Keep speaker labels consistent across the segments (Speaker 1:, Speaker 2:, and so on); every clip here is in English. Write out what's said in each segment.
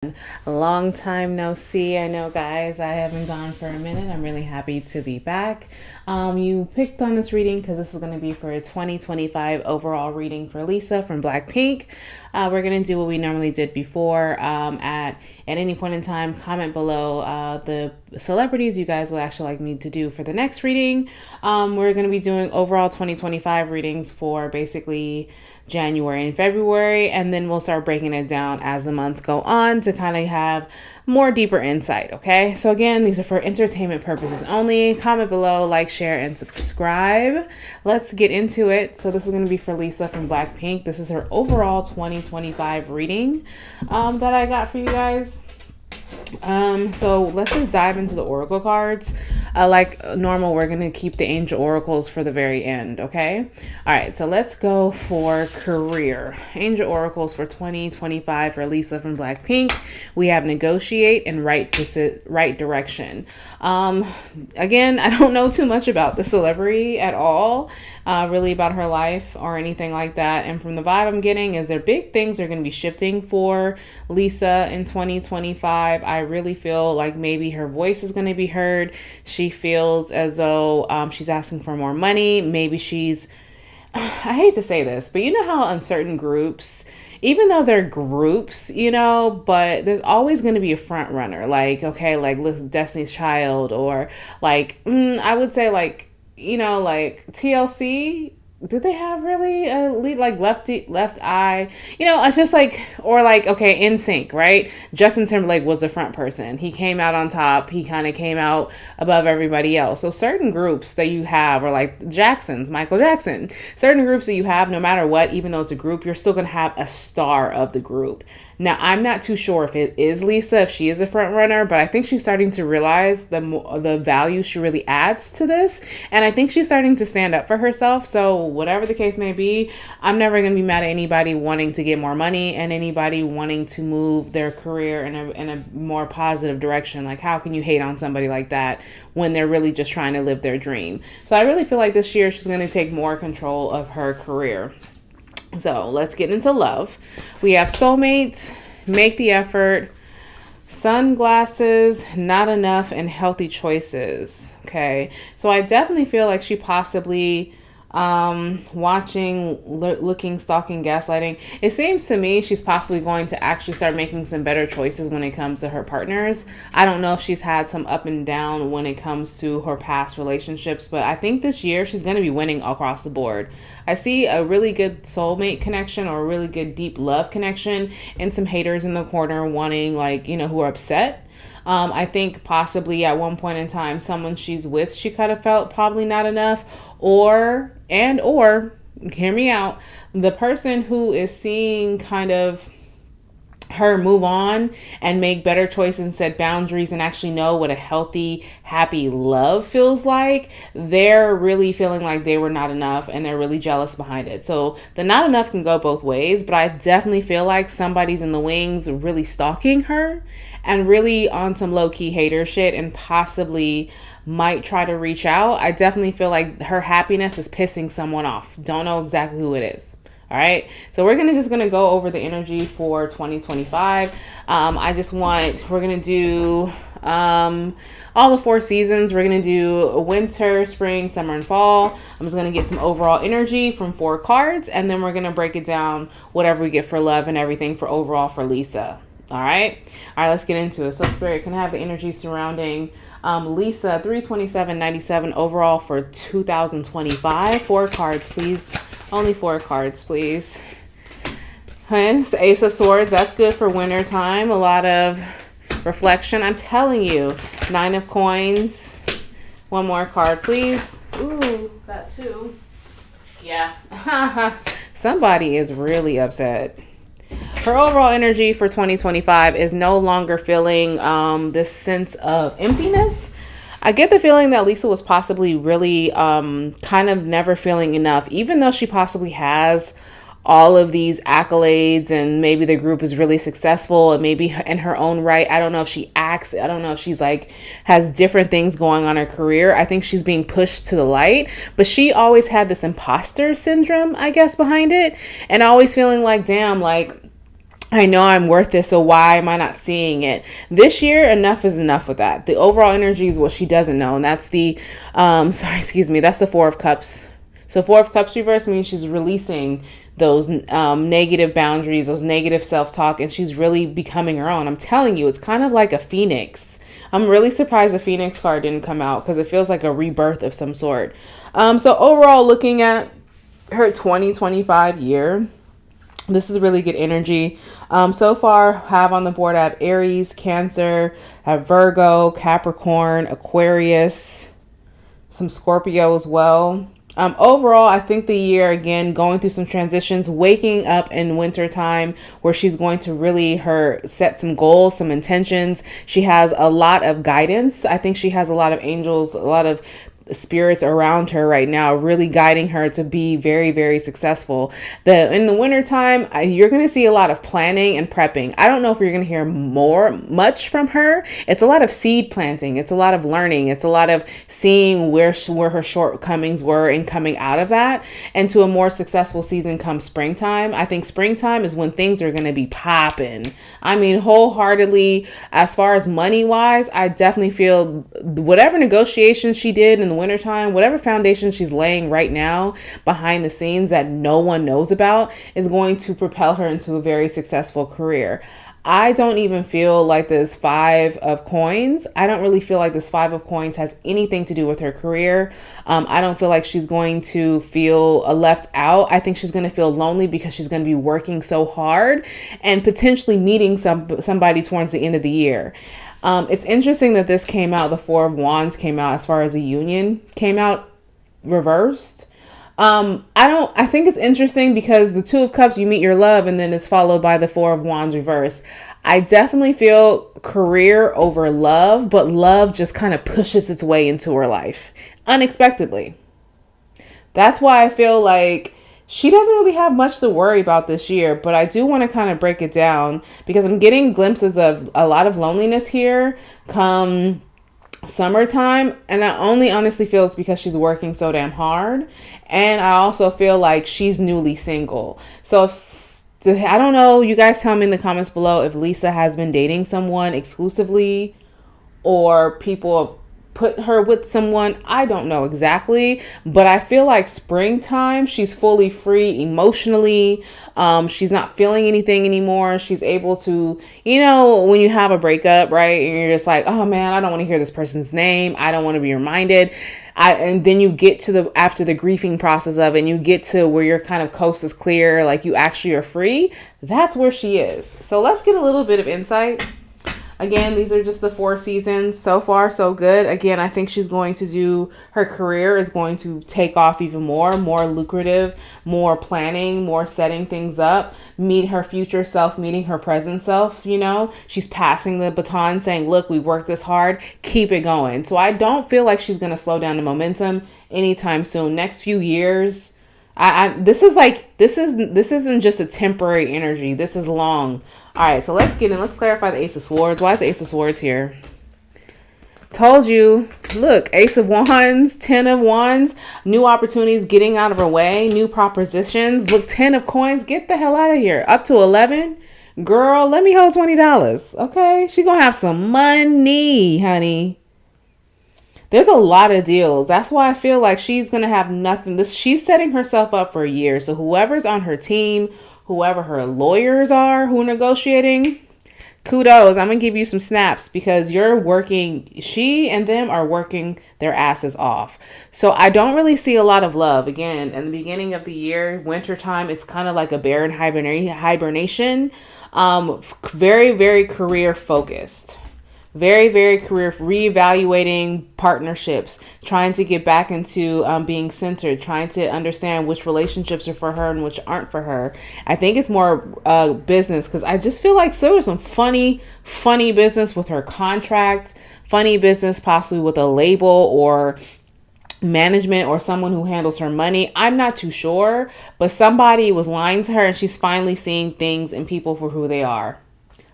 Speaker 1: A long time no see. I know, guys, I haven't gone for a minute. I'm really happy to be back. You picked on this reading because this is going to be for a 2025 overall reading for Lisa from BlackPink. We're going to do what we normally did before. At any point in time, comment below the celebrities you guys would actually like me to do for the next reading. We're going to be doing overall 2025 readings for basically January and February, and then we'll start breaking it down as the months go on to kind of have more deeper insight. Okay, so again, these are for entertainment purposes only. Comment below, like, share, and subscribe. Let's get into it. So this is going to be for Lisa from BlackPink. This is her overall 2025 reading that I got for you guys. So let's just dive into the oracle cards. Like normal, we're going to keep the angel oracles for the very end, okay? All right, so let's go for career. Angel oracles for 2025 for Lisa from BlackPink. We have negotiate and right direction. Again, I don't know too much about the celebrity at all, really about her life or anything like that. And from the vibe I'm getting is there big things are going to be shifting for Lisa in 2025. I really feel like maybe her voice is going to be heard. She feels as though she's asking for more money. Maybe she's, I hate to say this, but you know how on certain groups, even though they're groups, but there's always going to be a front runner. Like, okay, like Destiny's Child, or like, I would say like TLC. Did they have really a lead, like Left Eye? It's just like, or like, okay, NSYNC, right? Justin Timberlake was the front person. He came out on top. He kind of came out above everybody else. So certain groups that you have, or like Michael Jackson, certain groups that you have, no matter what, even though it's a group, you're still going to have a star of the group. Now, I'm not too sure if it is Lisa, if she is a front runner, but I think she's starting to realize the value she really adds to this. And I think she's starting to stand up for herself. So whatever the case may be, I'm never going to be mad at anybody wanting to get more money and anybody wanting to move their career in a more positive direction. Like, how can you hate on somebody like that when they're really just trying to live their dream? So I really feel like this year she's going to take more control of her career. So let's get into love. We have soulmate, make the effort, sunglasses, not enough, and healthy choices. Okay, so I definitely feel like she possibly watching, looking, stalking, gaslighting. It seems to me she's possibly going to actually start making some better choices when it comes to her partners. I don't know if she's had some up and down when it comes to her past relationships, but I think this year she's going to be winning across the board. I see a really good soulmate connection, or a really good deep love connection, and some haters in the corner wanting, like, who are upset. I think possibly at one point in time, someone she's with, she could have felt probably not enough, or hear me out, the person who is seeing kind of her move on and make better choices and set boundaries and actually know what a healthy, happy love feels like, they're really feeling like they were not enough and they're really jealous behind it. So the not enough can go both ways, but I definitely feel like somebody's in the wings really stalking her and really on some low-key hater shit and possibly might try to reach out. I definitely feel like her happiness is pissing someone off. Don't know exactly who it is. All right, so we're just gonna go over the energy for 2025. We're gonna do all the 4 seasons. We're gonna do winter, spring, summer, and fall. I'm just gonna get some overall energy from 4 cards, and then we're gonna break it down, whatever we get for love and everything for overall for Lisa. All right, let's get into it. So Spirit, can I have the energy surrounding Lisa 327.97 overall for 2025? 4 cards, please. Only 4 cards, please. Hence, Ace of Swords, that's good for winter time. A lot of reflection. I'm telling you. 9 of Coins. 1 more card, please. Ooh, got 2. Yeah. Somebody is really upset. Her overall energy for 2025 is no longer feeling this sense of emptiness. I get the feeling that Lisa was possibly really kind of never feeling enough, even though she possibly has all of these accolades and maybe the group is really successful and maybe in her own right. I don't know if she acts. I don't know if she's like has different things going on in her career. I think she's being pushed to the light, but she always had this imposter syndrome, I guess, behind it, and always feeling like, damn, like I know I'm worth it, so why am I not seeing it? This year, enough is enough with that. The overall energy is what she doesn't know, and that's the, that's the Four of Cups. So Four of Cups reverse means she's releasing those negative boundaries, those negative self-talk, and she's really becoming her own. I'm telling you, it's kind of like a phoenix. I'm really surprised the Phoenix card didn't come out because it feels like a rebirth of some sort. So overall, looking at her 2025 year, this is really good energy. So far, have on the board, I have Aries, Cancer, I have Virgo, Capricorn, Aquarius, some Scorpio as well. Overall, I think the year, again, going through some transitions, waking up in winter time where she's going to really set some goals, some intentions. She has a lot of guidance. I think she has a lot of angels, a lot of spirits around her right now, really guiding her to be very, very successful. In the wintertime, you're going to see a lot of planning and prepping. I don't know if you're going to hear much from her. It's a lot of seed planting. It's a lot of learning. It's a lot of seeing where her shortcomings were and coming out of that and to a more successful season come springtime. I think springtime is when things are going to be popping. I mean, wholeheartedly, as far as money wise, I definitely feel whatever negotiations she did in the wintertime, whatever foundation she's laying right now behind the scenes that no one knows about is going to propel her into a very successful career. I don't even feel like this Five of Coins. I don't really feel like this Five of Coins has anything to do with her career. I don't feel like she's going to feel left out. I think she's going to feel lonely because she's going to be working so hard and potentially meeting somebody towards the end of the year. It's interesting that this came out, the Four of Wands came out as far as a union came out reversed. I think it's interesting because the Two of Cups, you meet your love, and then it's followed by the Four of Wands reversed. I definitely feel career over love, but love just kind of pushes its way into her life unexpectedly. That's why I feel like she doesn't really have much to worry about this year, but I do want to kind of break it down because I'm getting glimpses of a lot of loneliness here come summertime. And I only honestly feel it's because she's working so damn hard. And I also feel like she's newly single. So I don't know, you guys tell me in the comments below if Lisa has been dating someone exclusively or people put her with someone. I don't know exactly, but I feel like springtime, she's fully free emotionally. She's not feeling anything anymore. She's able to, when you have a breakup, right? And you're just like, oh man, I don't want to hear this person's name. I don't want to be reminded. And then you get to after the grieving process of it, and you get to where your kind of coast is clear, like you actually are free. That's where she is. So let's get a little bit of insight. Again, these are just the 4 seasons. So far, so good. Again, I think she's going to do, her career is going to take off even more lucrative, more planning, more setting things up, meet her future self, meeting her present self, She's passing the baton saying, look, we worked this hard, keep it going. So I don't feel like she's going to slow down the momentum anytime soon. Next few years, this isn't just a temporary energy. This is long. All right, so let's get in. Let's clarify the Ace of Swords. Why is the Ace of Swords here? Told you. Look, Ace of Wands, 10 of Wands, new opportunities, getting out of her way, new propositions. Look, 10 of Coins, get the hell out of here. Up to 11. Girl, let me hold $20. Okay, she gonna have some money, honey. There's a lot of deals. That's why I feel like she's going to have nothing. She's setting herself up for a year. So whoever's on her team, whoever her lawyers are who are negotiating, kudos. I'm going to give you some snaps because you're working. She and them are working their asses off. So I don't really see a lot of love. Again, in the beginning of the year, wintertime is kind of like a bear in hibernation. Very, very career focused. Very, very career, reevaluating partnerships, trying to get back into being centered, trying to understand which relationships are for her and which aren't for her. I think it's more business because I just feel like there was some funny business with her contract, funny business possibly with a label or management or someone who handles her money. I'm not too sure, but somebody was lying to her and she's finally seeing things and people for who they are.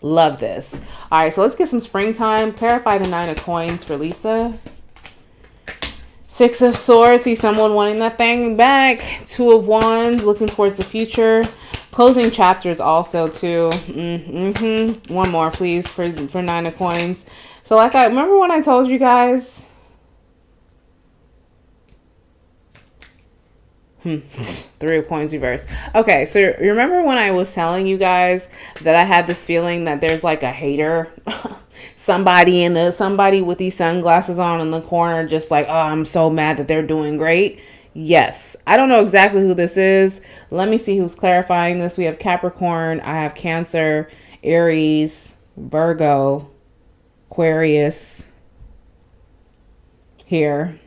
Speaker 1: Love this. All right, so let's get some springtime. Clarify the 9 of Coins for Lisa. 6 of Swords. See someone wanting that thing back. 2 of Wands, looking towards the future. Closing chapters also too. One more, please, for Nine of Coins. So like I remember when I told you guys. Three of Coins reversed. Okay, so you remember when I was telling you guys that I had this feeling that there's like a hater, somebody with these sunglasses on in the corner, just like, oh, I'm so mad that they're doing great. Yes, I don't know exactly who this is. Let me see who's clarifying this. We have Capricorn, I have Cancer, Aries, Virgo, Aquarius here.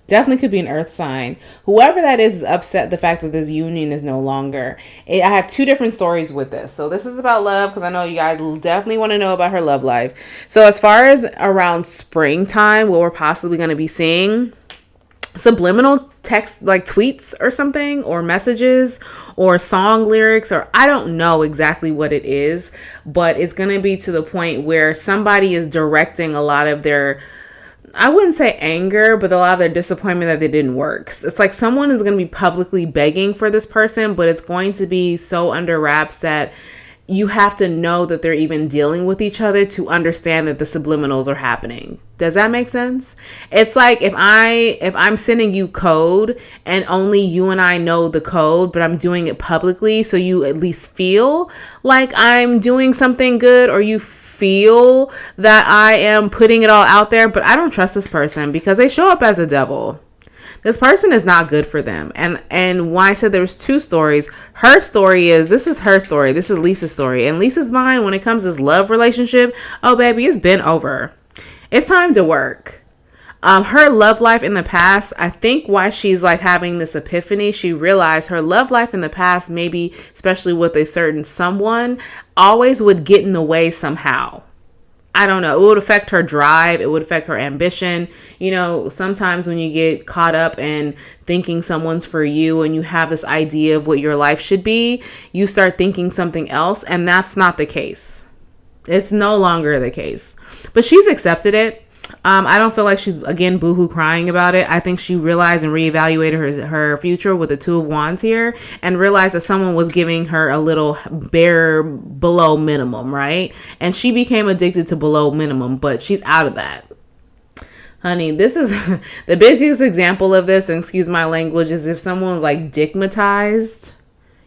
Speaker 1: Definitely could be an earth sign. Whoever that is upset the fact that this union is no longer. I have two different stories with this. So this is about love, because I know you guys definitely want to know about her love life. So as far as around springtime, what we're possibly going to be seeing, subliminal text, like tweets or something, or messages or song lyrics, or I don't know exactly what it is, but it's going to be to the point where somebody is directing a lot of their, I wouldn't say anger, but a lot of their disappointment that they didn't work. It's like someone is going to be publicly begging for this person, but it's going to be so under wraps that you have to know that they're even dealing with each other to understand that the subliminals are happening. Does that make sense? It's like if I'm sending you code and only you and I know the code, but I'm doing it publicly, so you at least feel like I'm doing something good, or you feel that I am putting it all out there, but I don't trust this person because they show up as a devil. This person is not good for them. And when I said there was two stories, her story is, this is her story. This is Lisa's story. And Lisa's mind, when it comes to this love relationship, oh baby, it's been over. It's time to work. Her love life in the past, I think why she's like having this epiphany, she realized her love life in the past, maybe especially with a certain someone, always would get in the way somehow. I don't know. It would affect her drive. It would affect her ambition. You know, sometimes when you get caught up in thinking someone's for you and you have this idea of what your life should be, you start thinking something else, and that's not the case. It's no longer the case. But she's accepted it. I don't feel like she's, again, boohoo crying about it. I think she realized and reevaluated her future with the Two of Wands here, and realized that someone was giving her a little bare below minimum, right? And she became addicted to below minimum, but she's out of that. Honey, this is the biggest example of this, and excuse my language, is if someone's like digmatized.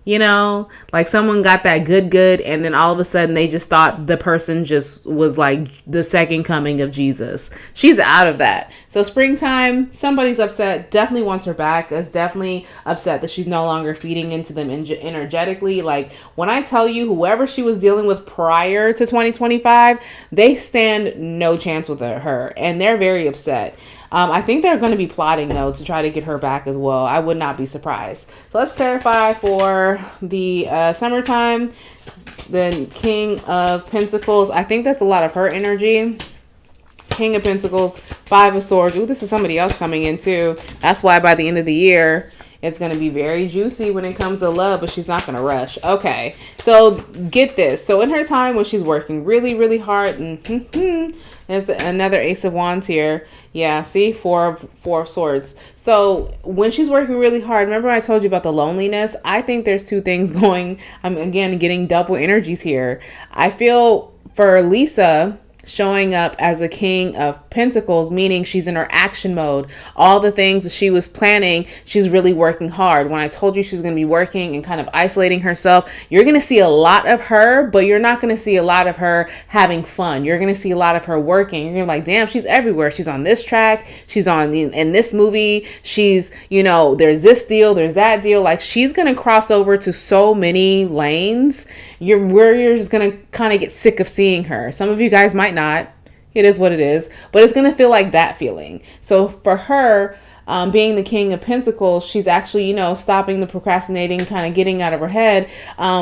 Speaker 1: You know, like someone got that good, and then all of a sudden they just thought the person just was like the second coming of Jesus. She's out of that. So springtime, somebody's upset, definitely wants her back, is definitely upset that she's no longer feeding into them energetically. Like when I tell you, whoever she was dealing with prior to 2025, they stand no chance with her, and they're very upset. I think they're going to be plotting, though, to try to get her back as well. I would not be surprised. So let's clarify for the summertime, the King of Pentacles. I think that's a lot of her energy. King of Pentacles, Five of Swords. Ooh, this is somebody else coming in, too. That's why by the end of the year, it's going to be very juicy when it comes to love, but she's not going to rush. Okay, so get this. So in her time when she's working really, really hard, there's another Ace of Wands here. Yeah, see? Four of Swords. So when she's working really hard, remember I told you about the loneliness? I think there's two things going. I'm, again, getting double energies here. I feel for Lisa showing up as a King of Pentacles, meaning she's in her action mode. All the things that she was planning, she's really working hard. When I told you she's going to be working and kind of isolating herself, you're going to see a lot of her, but you're not going to see a lot of her having fun. You're going to see a lot of her working. You're going to be like, damn, she's everywhere. She's on this track. She's in this movie. She's, you know, there's this deal, there's that deal. Like she's going to cross over to so many lanes. You're just going to kind of get sick of seeing her. Some of you guys might not. It is what it is. But it's going to feel like that feeling. So for her, being the King of Pentacles, she's actually, you know, stopping the procrastinating, kind of getting out of her head.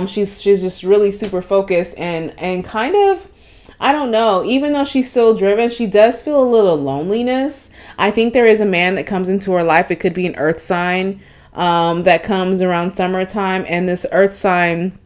Speaker 1: She's just really super focused and kind of, I don't know, even though she's still driven, she does feel a little loneliness. I think there is a man that comes into her life. It could be an earth sign that comes around summertime. And this earth sign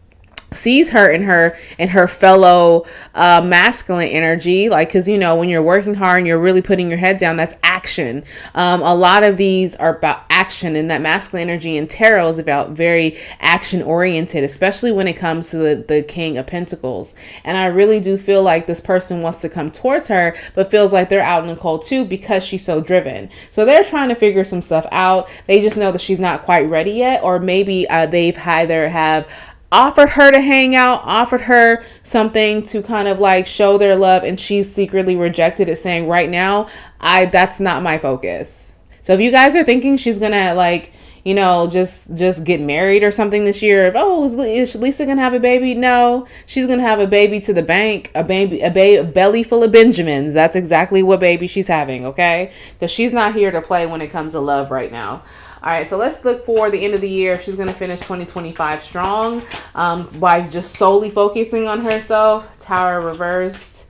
Speaker 1: sees her in her fellow masculine energy, like, because you know when you're working hard and you're really putting your head down, that's action. A lot of these are about action, and that masculine energy in tarot is about very action oriented, especially when it comes to the King of Pentacles. And I really do feel like this person wants to come towards her, but feels like they're out in the cold too because she's so driven. So they're trying to figure some stuff out. They just know that she's not quite ready yet, or maybe they've either have offered her to hang out, offered her something to kind of like show their love, and she's secretly rejected it, saying right now, that's not my focus. So if you guys are thinking she's gonna like, you know, just get married or something this year, is Lisa gonna have a baby? No, she's gonna have a baby to the bank, a belly full of Benjamins. That's exactly what baby she's having, okay? Because she's not here to play when it comes to love right now. All right, so let's look for the end of the year. She's going to finish 2025 strong by just solely focusing on herself. Tower reversed.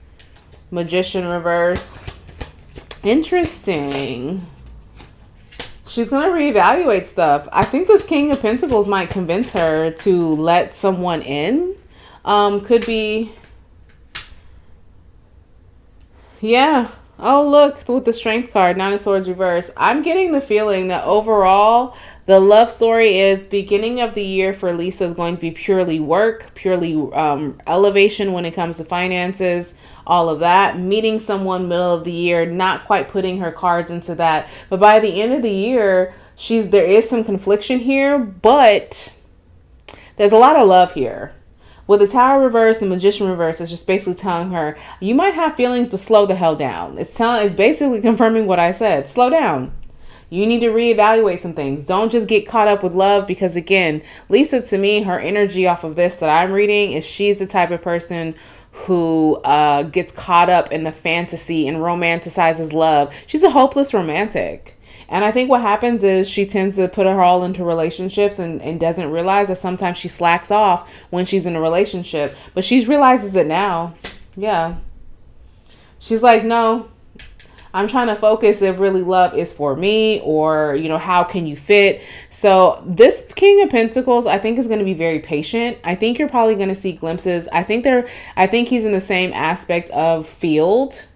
Speaker 1: Magician reversed. Interesting. She's going to reevaluate stuff. I think this King of Pentacles might convince her to let someone in. Could be. Yeah. Oh, look, with the Strength card, Nine of Swords reverse. I'm getting the feeling that overall, the love story is beginning of the year for Lisa is going to be purely work, purely elevation when it comes to finances, all of that. Meeting someone middle of the year, not quite putting her cards into that. But by the end of the year, there is some confliction here, but there's a lot of love here. With the Tower reverse, the Magician reverse, it's just basically telling her, you might have feelings, but slow the hell down. It's basically confirming what I said. Slow down. You need to reevaluate some things. Don't just get caught up with love, because again, Lisa, to me, her energy off of this that I'm reading is she's the type of person who gets caught up in the fantasy and romanticizes love. She's a hopeless romantic. And I think what happens is she tends to put her all into relationships and doesn't realize that sometimes she slacks off when she's in a relationship. But she realizes it now. Yeah. She's like, no, I'm trying to focus if really love is for me, or, you know, how can you fit? So this King of Pentacles, I think, is going to be very patient. I think you're probably going to see glimpses. I think he's in the same aspect of field.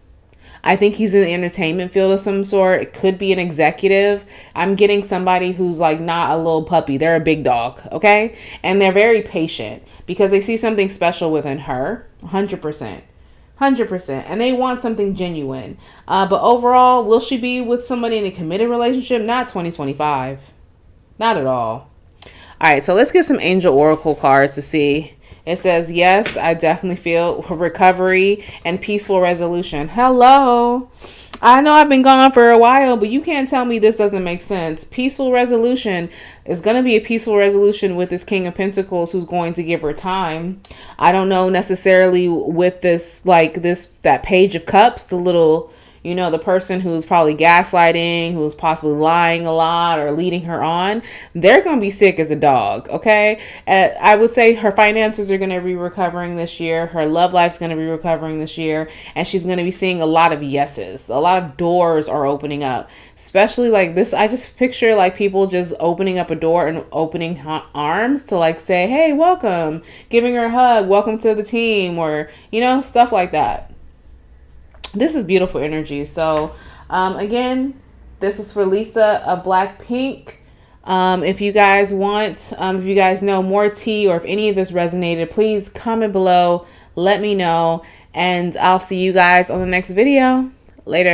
Speaker 1: I think he's in the entertainment field of some sort. It could be an executive. I'm getting somebody who's like not a little puppy. They're a big dog, okay? And they're very patient because they see something special within her, 100%. 100%. And they want something genuine. But overall, will she be with somebody in a committed relationship? Not 2025. Not at all. All right, so let's get some Angel Oracle cards to see. It says, yes, I definitely feel recovery and peaceful resolution. Hello. I know I've been gone for a while, but you can't tell me this doesn't make sense. Peaceful resolution is going to be a peaceful resolution with this King of Pentacles who's going to give her time. I don't know necessarily with this, like that Page of Cups, the little, you know, the person who's probably gaslighting, who's possibly lying a lot or leading her on, they're going to be sick as a dog, okay? I would say her finances are going to be recovering this year. Her love life's going to be recovering this year. And she's going to be seeing a lot of yeses. A lot of doors are opening up. Especially like this, I just picture like people just opening up a door and opening arms to like say, hey, welcome, giving her a hug, welcome to the team, or, you know, stuff like that. This is beautiful energy. So, again, this is for Lisa of BlackPink. If you guys want, if you guys know more tea, or if any of this resonated, please comment below. Let me know. And I'll see you guys on the next video. Later.